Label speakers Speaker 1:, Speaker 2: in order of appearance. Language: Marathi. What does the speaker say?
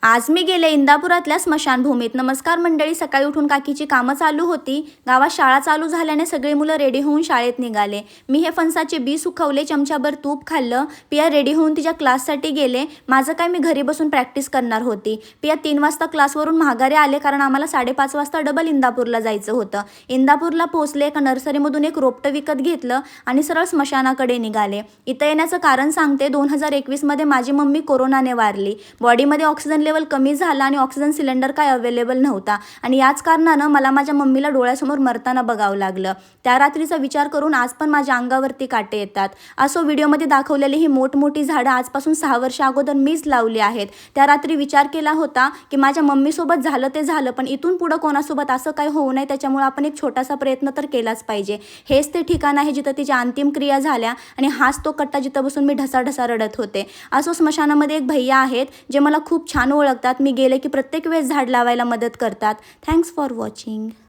Speaker 1: आज मी गेले इंदापुरातल्या स्मशानभूमीत. नमस्कार मंडळी. सकाळी उठून काकीची कामं चालू होती. गावात शाळा चालू झाल्याने सगळी मुलं रेडी होऊन शाळेत निघाले. मी हे फणसाचे बी सुकवले, चमच्याभर तूप खाल्लं. पिया रेडी होऊन तिच्या क्लाससाठी गेले. माझं काय, मी घरी बसून प्रॅक्टिस करणार होती. पिया 3 वाजता क्लासवरून माघारी आले, कारण आम्हाला 5:30 वाजता डबल इंदापूरला जायचं होतं. इंदापूरला पोहोचले, एका नर्सरीमधून एक रोपटं विकत घेतलं आणि सरळ स्मशानाकडे निघाले. इथं येण्याचं कारण सांगते. 2021 मध्ये माझी मम्मी कोरोनाने वारली. बॉडीमध्ये ऑक्सिजन लेवल कमी झाला आणि ऑक्सिजन सिलेंडर काय अवेलेबल नव्हता आणि याच कारणानं मला माझ्या मम्मीला डोळ्यासमोर मरताना बघावं लागलं. त्या रात्रीचा विचार करून आज पण माझ्या अंगावरती काटे येतात. असो, व्हिडिओमध्ये दाखवलेली ही मोठमोठी झाडं आजपासून 6 वर्ष अगोदर मीच लावली आहेत. त्या रात्री विचार केला होता की माझ्या मम्मीसोबत झालं ते झालं, पण इथून पुढं कोणासोबत असं काही होऊ नये, त्याच्यामुळे आपण एक छोटासा प्रयत्न तर केलाच पाहिजे. हेच ते ठिकाण आहे जिथं तिच्या अंतिम क्रिया झाल्या आणि हाच तो कट्टा जिथं बसून मी ढसाढसा रडत होते. असो, स्मशानामध्ये एक भैया आहेत जे मला खूप छान ओळखतात. मी गेले की प्रत्येक वेळेस झाड लावायला मदत करतात. Thanks for watching.